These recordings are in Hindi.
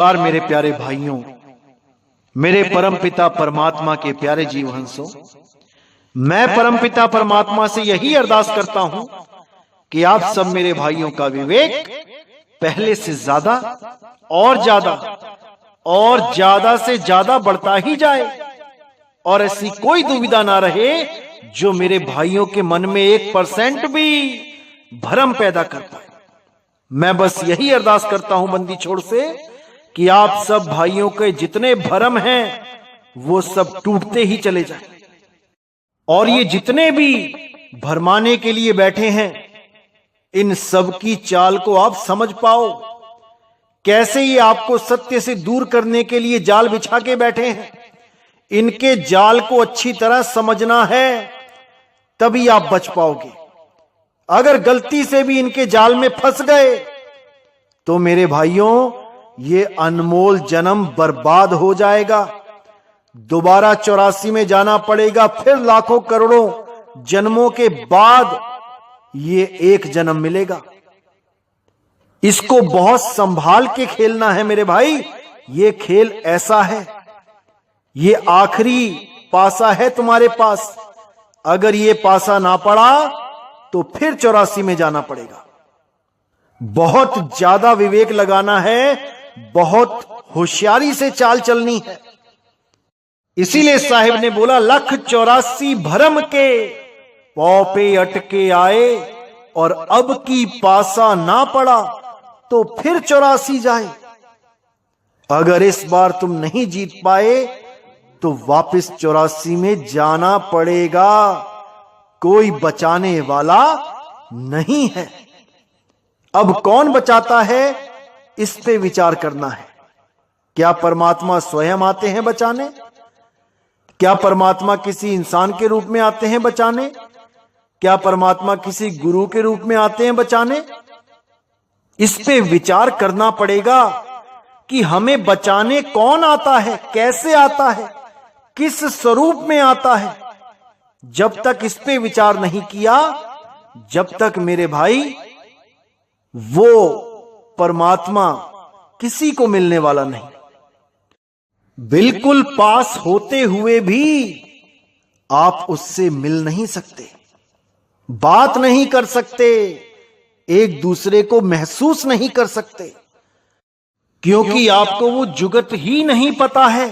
और मेरे प्यारे भाइयों, मेरे परमपिता परमात्मा के प्यारे जीव हंसों, मैं परमपिता परमात्मा से यही अरदास करता हूं कि आप सब मेरे भाइयों का विवेक पहले से ज्यादा और ज्यादा से ज्यादा बढ़ता ही जाए और ऐसी कोई दुविधा ना रहे जो मेरे भाइयों के मन में 1% भी भ्रम पैदा कर पाए। मैं बस यही अरदास करता हूं बंदी छोड़ से कि आप सब भाइयों के जितने भ्रम हैं वो सब टूटते ही चले जाएं और ये जितने भी भरमाने के लिए बैठे हैं इन सब की चाल को आप समझ पाओ, कैसे ये आपको सत्य से दूर करने के लिए जाल बिछा के बैठे हैं। इनके जाल को अच्छी तरह समझना है, तभी आप बच पाओगे। अगर गलती से भी इनके जाल में फंस गए तो मेरे भाइयों ये अनमोल जन्म बर्बाद हो जाएगा। दोबारा 84 में जाना पड़ेगा, फिर लाखों करोड़ों जन्मों के बाद ये एक जन्म मिलेगा। इसको बहुत संभाल के खेलना है मेरे भाई। ये खेल ऐसा है, ये आखिरी पासा है तुम्हारे पास। अगर ये पासा ना पड़ा तो फिर 84 में जाना पड़ेगा। बहुत ज्यादा विवेक लगाना है, बहुत होशियारी से चाल चलनी है। इसीलिए साहिब ने बोला, 184 भरम के पौ पे अटके आए और अब की पासा ना पड़ा तो फिर 84 जाए। अगर इस बार तुम नहीं जीत पाए तो वापस 84 में जाना पड़ेगा। कोई बचाने वाला नहीं है। अब कौन बचाता है इस पे विचार करना है। क्या परमात्मा स्वयं आते हैं बचाने? क्या परमात्मा किसी इंसान के रूप में आते हैं बचाने? क्या परमात्मा किसी गुरु के रूप में आते हैं बचाने? इस पे विचार करना पड़ेगा कि हमें बचाने कौन आता है, कैसे आता है, किस स्वरूप में आता है। जब तक इस पे विचार नहीं किया, जब तक मेरे भाई वो परमात्मा किसी को मिलने वाला नहीं। बिल्कुल पास होते हुए भी आप उससे मिल नहीं सकते, बात नहीं कर सकते, एक दूसरे को महसूस नहीं कर सकते, क्योंकि आपको वो जुगत ही नहीं पता है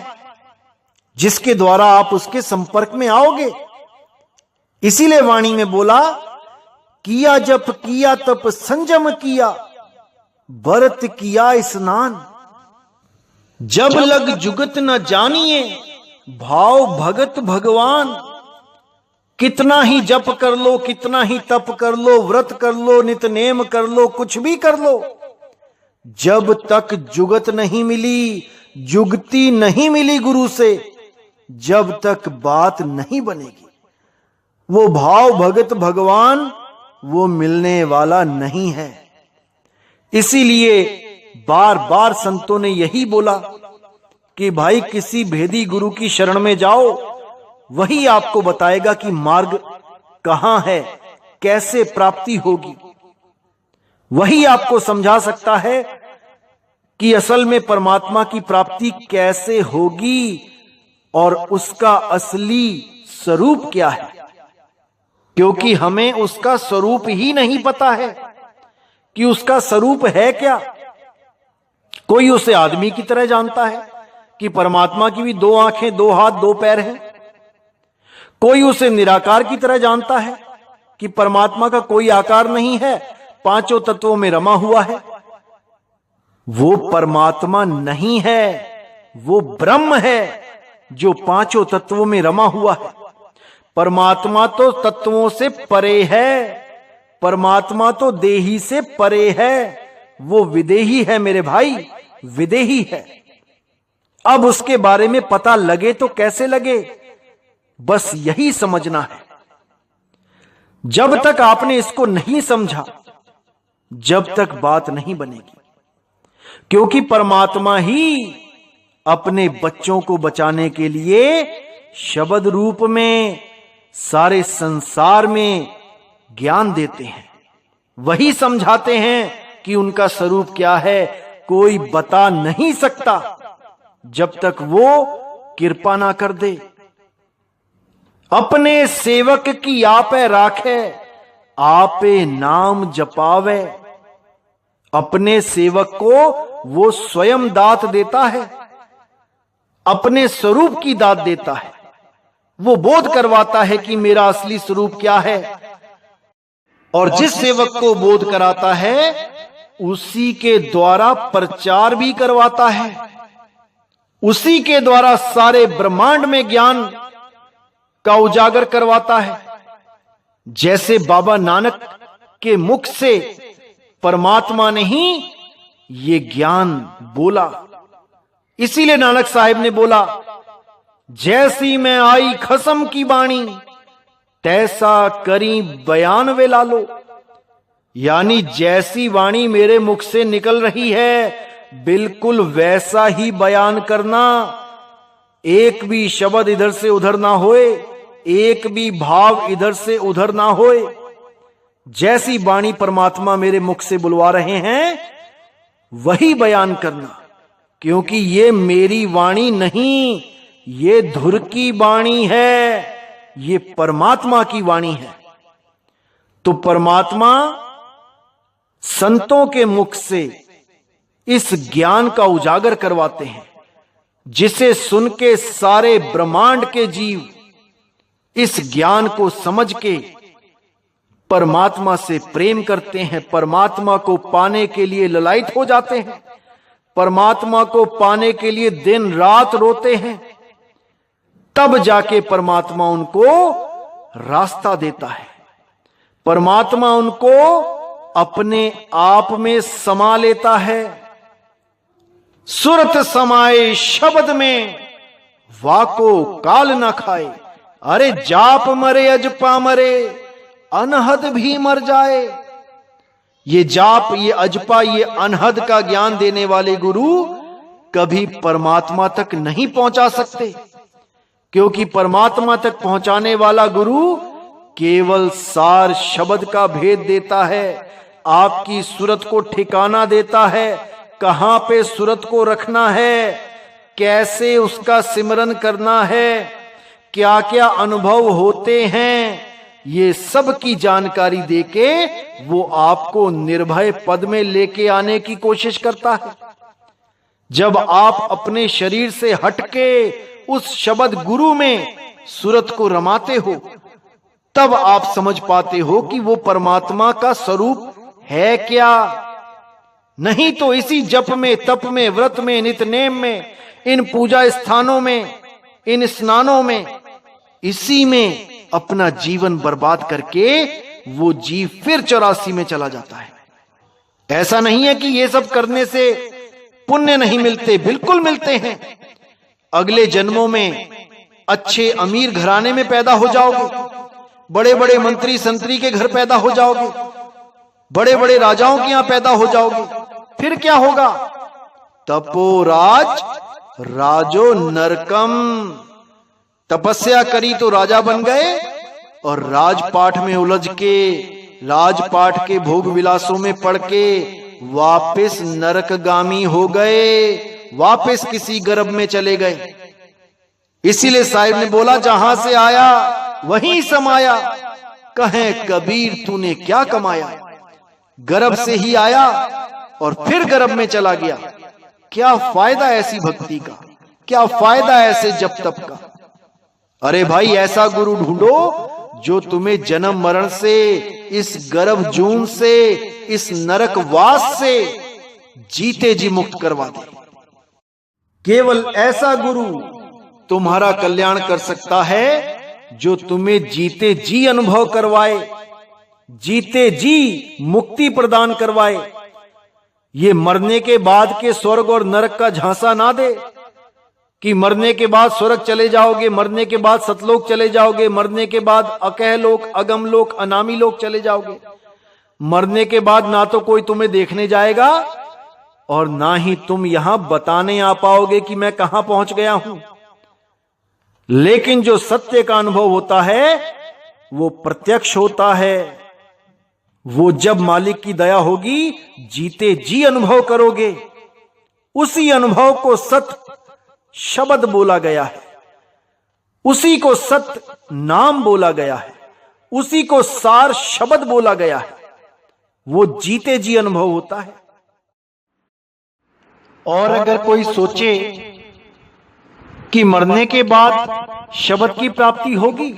जिसके द्वारा आप उसके संपर्क में आओगे। इसीलिए वाणी में बोला, किया जप किया तप संयम किया, व्रत किया स्नान, जब लग जुगत न जानिए भाव भगत भगवान। कितना ही जप कर लो, कितना ही तप कर लो, व्रत कर लो, नितनेम कर लो, कुछ भी कर लो, जब तक जुगत नहीं मिली, जुगती नहीं मिली गुरु से, जब तक बात नहीं बनेगी, वो भाव भगत भगवान वो मिलने वाला नहीं है। इसीलिए बार बार संतों ने यही बोला कि भाई किसी भेदी गुरु की शरण में जाओ, वही आपको बताएगा कि मार्ग कहां है, कैसे प्राप्ति होगी। वही आपको समझा सकता है कि असल में परमात्मा की प्राप्ति कैसे होगी और उसका असली स्वरूप क्या है, क्योंकि हमें उसका स्वरूप ही नहीं पता है कि उसका स्वरूप है क्या। कोई उसे आदमी की तरह जानता है कि परमात्मा की भी 2 आंखें, 2 हाथ, 2 पैर हैं। कोई उसे निराकार की तरह जानता है कि परमात्मा का कोई आकार नहीं है, 5 तत्वों में रमा हुआ है। वो परमात्मा नहीं है, वो ब्रह्म है जो 5 तत्वों में रमा हुआ है। परमात्मा तो तत्वों से परे है, परमात्मा तो देही से परे है, वो विदेही है मेरे भाई, विदेही है। अब उसके बारे में पता लगे तो कैसे लगे, बस यही समझना है। जब तक आपने इसको नहीं समझा, जब तक बात नहीं बनेगी, क्योंकि परमात्मा ही अपने बच्चों को बचाने के लिए शब्द रूप में सारे संसार में ज्ञान देते हैं, वही समझाते हैं कि उनका स्वरूप क्या है, कोई बता नहीं सकता जब तक वो कृपा ना कर दे। अपने सेवक की आपे राखे, आपे नाम जपावे। अपने सेवक को वो स्वयं दात देता है, अपने स्वरूप की दात देता है। वो बोध करवाता है कि मेरा असली स्वरूप क्या है, और जिस सेवक को बोध कराता है उसी के द्वारा प्रचार भी करवाता है, उसी के द्वारा सारे ब्रह्मांड में ज्ञान का उजागर करवाता है। जैसे बाबा नानक के मुख से परमात्मा ने ही ये ज्ञान बोला। इसीलिए नानक साहिब ने बोला, जैसी मैं आई खसम की बाणी, तैसा करी बयान वे लालो। यानी जैसी वाणी मेरे मुख से निकल रही है बिल्कुल वैसा ही बयान करना। एक भी शब्द इधर से उधर ना होए, एक भी भाव इधर से उधर ना होए। जैसी वाणी परमात्मा मेरे मुख से बुलवा रहे हैं वही बयान करना, क्योंकि ये मेरी वाणी नहीं, ये धुर की वाणी है, ये परमात्मा की वाणी है। तो परमात्मा संतों के मुख से इस ज्ञान का उजागर करवाते हैं, जिसे सुन के सारे ब्रह्मांड के जीव इस ज्ञान को समझ के परमात्मा से प्रेम करते हैं, परमात्मा को पाने के लिए ललायित हो जाते हैं, परमात्मा को पाने के लिए दिन रात रोते हैं। तब जाके परमात्मा उनको रास्ता देता है, परमात्मा उनको अपने आप में समा लेता है। सुरत समाए शब्द में, वाको काल न खाए। अरे जाप मरे अजपा मरे, अनहद भी मर जाए। ये जाप, ये अजपा, ये अनहद का ज्ञान देने वाले गुरु कभी परमात्मा तक नहीं पहुंचा सकते, क्योंकि परमात्मा तक पहुंचाने वाला गुरु केवल सार शब्द का भेद देता है, आपकी सूरत को ठिकाना देता है, कहां पे सूरत को रखना है, कैसे उसका सिमरन करना है, क्या क्या अनुभव होते हैं, ये सब की जानकारी देके वो आपको निर्भय पद में लेके आने की कोशिश करता है। जब आप अपने शरीर से हटके उस शब्द गुरु में सूरत को रमाते हो, तब आप समझ पाते हो कि वो परमात्मा का स्वरूप है क्या। नहीं तो इसी जप में, तप में, व्रत में, नित्यनेम में, इन पूजा स्थानों में, इन स्नानों में, इसी में अपना जीवन बर्बाद करके वो जीव फिर 84 में चला जाता है। ऐसा नहीं है कि ये सब करने से पुण्य नहीं मिलते, बिल्कुल मिलते हैं। अगले जन्मों में अच्छे अमीर घराने में पैदा हो जाओगे, बड़े बड़े मंत्री संतरी के घर पैदा हो जाओगे, बड़े बड़े राजाओं के यहां पैदा हो जाओगे। फिर क्या होगा? तपोराज राजो नरकम। तपस्या करी तो राजा बन गए, और राजपाठ में उलझ के, राजपाठ के भोग विलासों में पड़ के वापिस नरकगामी हो गए, वापिस किसी गर्भ में चले गए। इसीलिए साहिब ने बोला, जहां से आया वहीं समाया, कहें कबीर तूने क्या कमाया। गर्भ से ही आया और फिर गर्भ में चला गया। क्या फायदा ऐसी भक्ति का, क्या फायदा ऐसे जप तप का। अरे भाई, ऐसा गुरु ढूंढो जो तुम्हें जन्म मरण से, इस गर्भ जून से, इस नरकवास से जीते जी मुक्त करवा दे। केवल ऐसा गुरु तुम्हारा कल्याण कर सकता है जो तुम्हें जीते जी अनुभव करवाए, जीते जी मुक्ति प्रदान करवाए। ये मरने के बाद के स्वर्ग और नरक का झांसा ना दे कि मरने के बाद स्वर्ग चले जाओगे, मरने के बाद सतलोक चले जाओगे, मरने के बाद अकह लोक, अगम लोक, अनामी लोक चले जाओगे। मरने के बाद ना तो कोई तुम्हें देखने जाएगा और ना ही तुम यहां बताने आ पाओगे कि मैं कहां पहुंच गया हूं। लेकिन जो सत्य का अनुभव होता है वो प्रत्यक्ष होता है। वो जब मालिक की दया होगी जीते जी अनुभव करोगे उसी अनुभव को सत्य शब्द बोला गया है, उसी को सत्य नाम बोला गया है, उसी को सार शब्द बोला गया है। वो जीते जी अनुभव होता है। और अगर कोई सोचे कि मरने के बाद शब्द की प्राप्ति होगी,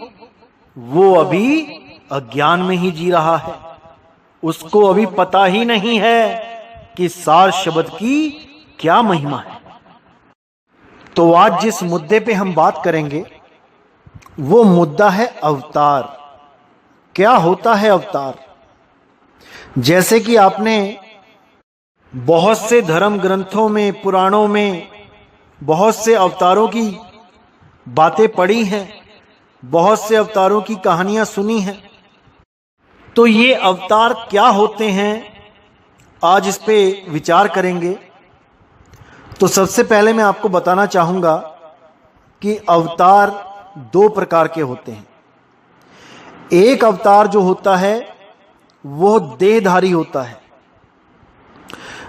वो अभी अज्ञान में ही जी रहा है। उसको अभी पता ही नहीं है कि सार शब्द की क्या महिमा है। तो आज जिस मुद्दे पे हम बात करेंगे वो मुद्दा है अवतार। क्या होता है अवतार? जैसे कि आपने बहुत से धर्म ग्रंथों में, पुराणों में बहुत से अवतारों की बातें पढ़ी हैं, बहुत से अवतारों की कहानियां सुनी हैं। तो ये अवतार क्या होते हैं, आज इस पे विचार करेंगे। तो सबसे पहले मैं आपको बताना चाहूंगा कि अवतार दो प्रकार के होते हैं। एक अवतार जो होता है वो देहधारी होता है।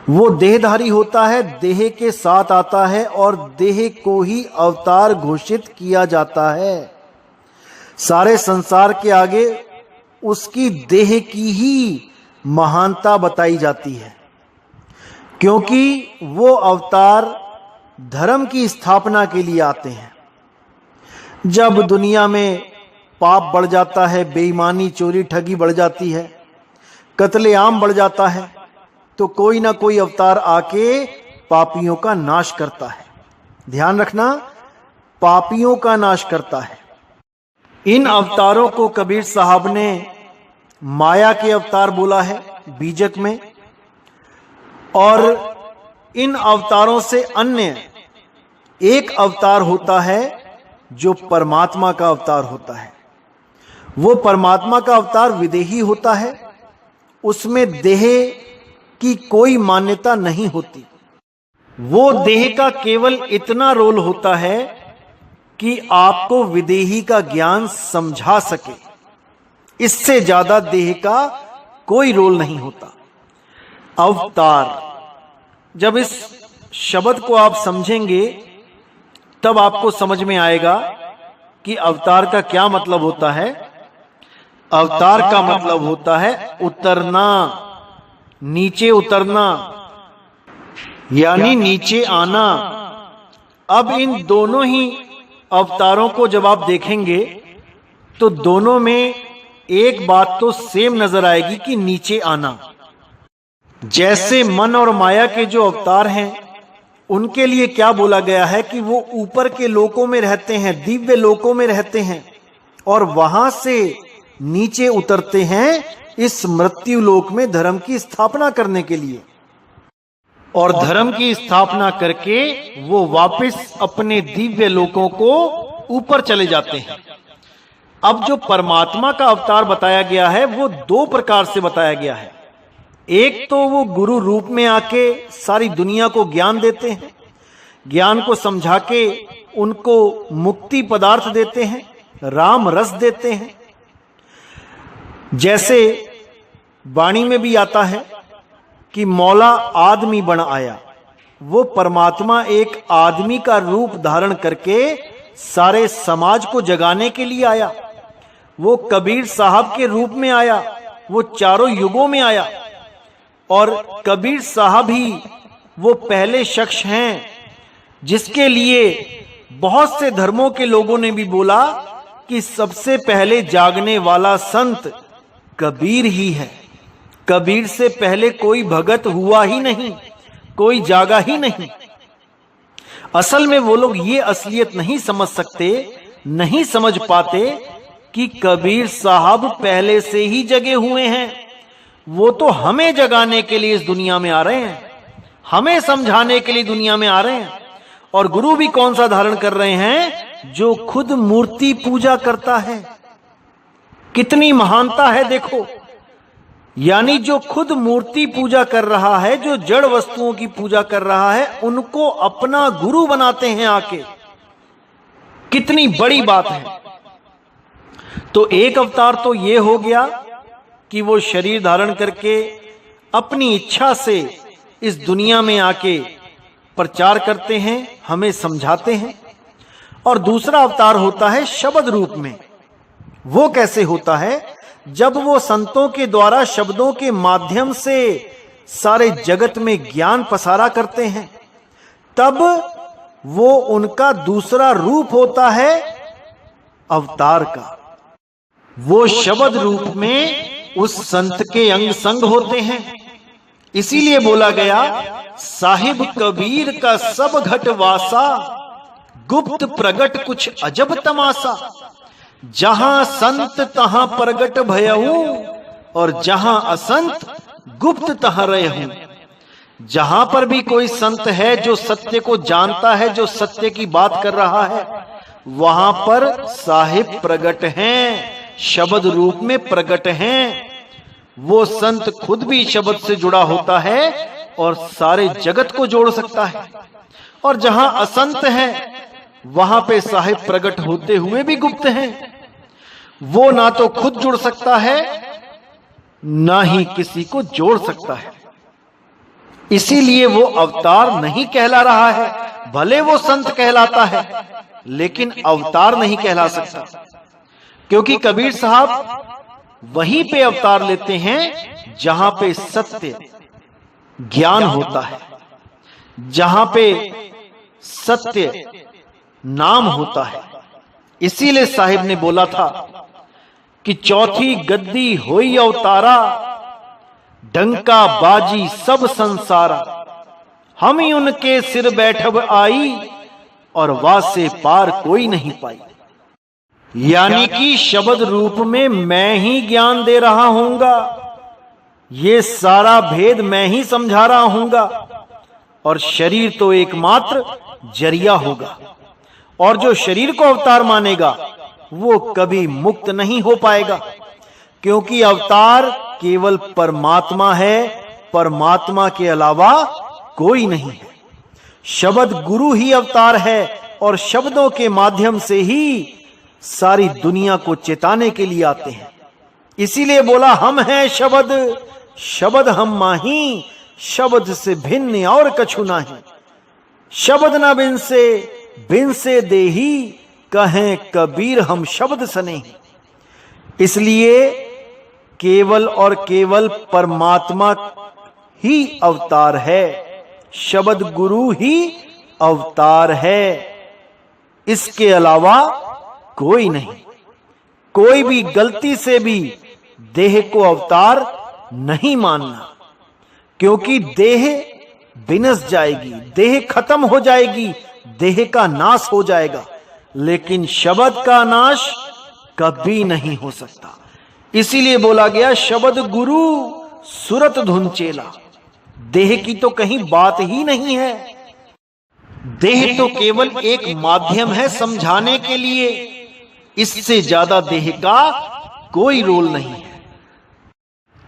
वो देहधारी होता है, देह के साथ आता है और देह को ही अवतार घोषित किया जाता है। सारे संसार के आगे उसकी देह की ही महानता बताई जाती है, क्योंकि वो अवतार धर्म की स्थापना के लिए आते हैं। जब दुनिया में पाप बढ़ जाता है, बेईमानी, चोरी, ठगी बढ़ जाती है, कत्लेआम बढ़ जाता है, तो कोई ना कोई अवतार आके पापियों का नाश करता है। ध्यान रखना, पापियों का नाश करता है। इन अवतारों को कबीर साहब ने माया के अवतार बोला है बीजक में, और इन अवतारों से अन्य एक अवतार होता है जो परमात्मा का अवतार होता है। वो परमात्मा का अवतार विदेही होता है, उसमें देह की कोई मान्यता नहीं होती। वो देह का केवल इतना रोल होता है कि आपको विदेही का ज्ञान समझा सके, इससे ज्यादा देह का कोई रोल नहीं होता। अवतार, जब इस शब्द को आप समझेंगे तब आपको समझ में आएगा कि अवतार का क्या मतलब होता है। अवतार का मतलब होता है उतरना, नीचे उतरना, यानी नीचे आना। अब इन दोनों ही अवतारों को जब आप देखेंगे तो दोनों में एक बात तो सेम नजर आएगी कि नीचे आना। जैसे मन और माया के जो अवतार हैं उनके लिए क्या बोला गया है कि वो ऊपर के लोकों में रहते हैं, दिव्य लोकों में रहते हैं, और वहां से नीचे उतरते हैं इस मृत्यु लोक में धर्म की स्थापना करने के लिए, और धर्म की स्थापना करके वो वापस अपने दिव्य लोकों को ऊपर चले जाते हैं। अब जो परमात्मा का अवतार बताया गया है वो दो प्रकार से बताया गया है। एक तो वो गुरु रूप में आके सारी दुनिया को ज्ञान देते हैं, ज्ञान को समझा के उनको मुक्ति पदार्थ देते हैं, राम रस देते हैं। जैसे वाणी में भी आता है कि मौला आदमी बन आया। वो परमात्मा एक आदमी का रूप धारण करके सारे समाज को जगाने के लिए आया। वो कबीर साहब के रूप में आया, वो चारों युगों में आया, और कबीर साहब ही वो पहले शख्स हैं जिसके लिए बहुत से धर्मों के लोगों ने भी बोला कि सबसे पहले जागने वाला संत कबीर ही है। कबीर से पहले कोई भगत हुआ ही नहीं, कोई जागा ही नहीं। असल में वो लोग ये असलियत नहीं समझ सकते, नहीं समझ पाते कि कबीर साहब पहले से ही जगे हुए हैं। वो तो हमें जगाने के लिए इस दुनिया में आ रहे हैं, हमें समझाने के लिए दुनिया में आ रहे हैं। और गुरु भी कौन सा धारण कर रहे हैं? जो खुद मूर्ति पूजा करता है। कितनी महानता है देखो। यानी जो खुद मूर्ति पूजा कर रहा है, जो जड़ वस्तुओं की पूजा कर रहा है, उनको अपना गुरु बनाते हैं आके। कितनी बड़ी बात है। तो एक अवतार तो ये हो गया कि वो शरीर धारण करके अपनी इच्छा से इस दुनिया में आके प्रचार करते हैं, हमें समझाते हैं। और दूसरा अवतार होता है शब्द रूप में। वो कैसे होता है? जब वो संतों के द्वारा शब्दों के माध्यम से सारे जगत में ज्ञान पसारा करते हैं, तब वो उनका दूसरा रूप होता है अवतार का। वो शब्द रूप में उस संत के अंग संग होते हैं। इसीलिए बोला गया, साहिब कबीर का सब घट वासा, गुप्त प्रगट कुछ अजब तमाशा। जहां संत तहां प्रगट भयहू, और जहां असंत गुप्त तहां रहूं। जहां पर भी कोई संत है जो सत्य को जानता है, जो सत्य की बात कर रहा है, वहां पर साहिब प्रगट हैं, शब्द रूप में प्रगट हैं। वो संत खुद भी शब्द से जुड़ा होता है और सारे जगत को जोड़ सकता है। और जहां असंत है, वहां पे साहिब प्रगट होते हुए भी गुप्त हैं। वो ना तो खुद जुड़ सकता है, ना ही किसी को जोड़ सकता है। इसीलिए वो अवतार नहीं कहला रहा है। भले वो संत कहलाता है, लेकिन अवतार नहीं कहला सकता, क्योंकि कबीर साहब वहीं पे अवतार लेते हैं जहां पे सत्य ज्ञान होता है, जहां पे सत्य नाम होता है। इसीलिए साहिब ने बोला था कि चौथी गद्दी होई अवतारा, डंका बाजी सब संसारा। हम ही उनके सिर बैठब आई, और वासे पार कोई नहीं पाई। यानी कि शब्द रूप में मैं ही ज्ञान दे रहा हूंगा, ये सारा भेद मैं ही समझा रहा हूंगा, और शरीर तो एकमात्र जरिया होगा। और जो शरीर को अवतार मानेगा, वो कभी मुक्त नहीं हो पाएगा, क्योंकि अवतार केवल परमात्मा है, परमात्मा के अलावा कोई नहीं है। शब्द गुरु ही अवतार है, और शब्दों के माध्यम से ही सारी दुनिया को चेताने के लिए आते हैं। इसीलिए बोला, हम हैं शब्द, शब्द हम माही, शब्द से भिन्न और कछु नाही। शब्द न बिन से देही, कहें कबीर हम शब्द सने। इसलिए केवल और केवल परमात्मा ही अवतार है, शब्द गुरु ही अवतार है, इसके अलावा कोई नहीं। कोई भी गलती से भी देह को अवतार नहीं मानना, क्योंकि देह विनश जाएगी, देह खत्म हो जाएगी, देह का नाश हो जाएगा, लेकिन शब्द का नाश कभी नहीं हो सकता। इसीलिए बोला गया, शब्द गुरु सुरत धुन चेला। देह की तो कहीं बात ही नहीं है। देह तो केवल एक माध्यम है समझाने के लिए, इससे ज्यादा देह का कोई रोल नहीं है।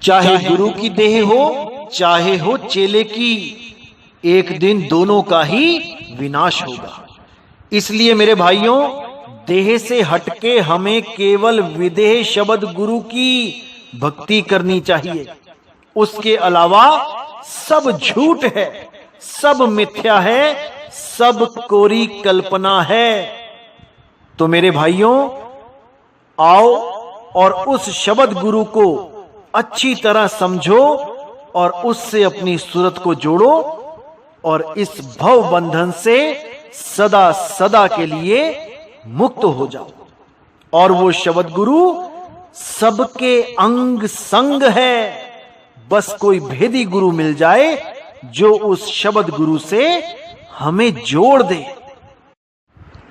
चाहे गुरु की देह हो, चाहे हो चेले की, एक दिन दोनों का ही विनाश होगा। इसलिए मेरे भाइयों, देह से हटके हमें केवल विदेह शब्द गुरु की भक्ति करनी चाहिए। उसके अलावा सब झूठ है, सब मिथ्या है, सब कोरी कल्पना है। तो मेरे भाइयों, आओ और उस शब्द गुरु को अच्छी तरह समझो और उससे अपनी सूरत को जोड़ो, और इस भव बंधन से सदा सदा के लिए मुक्त हो जाओ। और वो शब्द गुरु सबके अंग संग है। बस कोई भेदी गुरु मिल जाए जो उस शब्द गुरु से हमें जोड़ दे।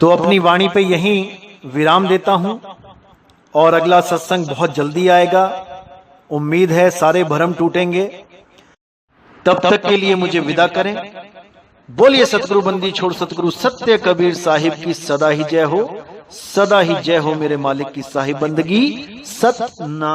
तो अपनी वाणी पे यहीं विराम देता हूं, और अगला सत्संग बहुत जल्दी आएगा। उम्मीद है सारे भरम टूटेंगे। तब तक के लिए मुझे विदा करें। बोलिए सतगुरु बंदी छोड़ सतगुरु सत्य कबीर साहिब की सदा ही जय हो, सदा ही जय हो मेरे मालिक की साहिब बंदगी सतना।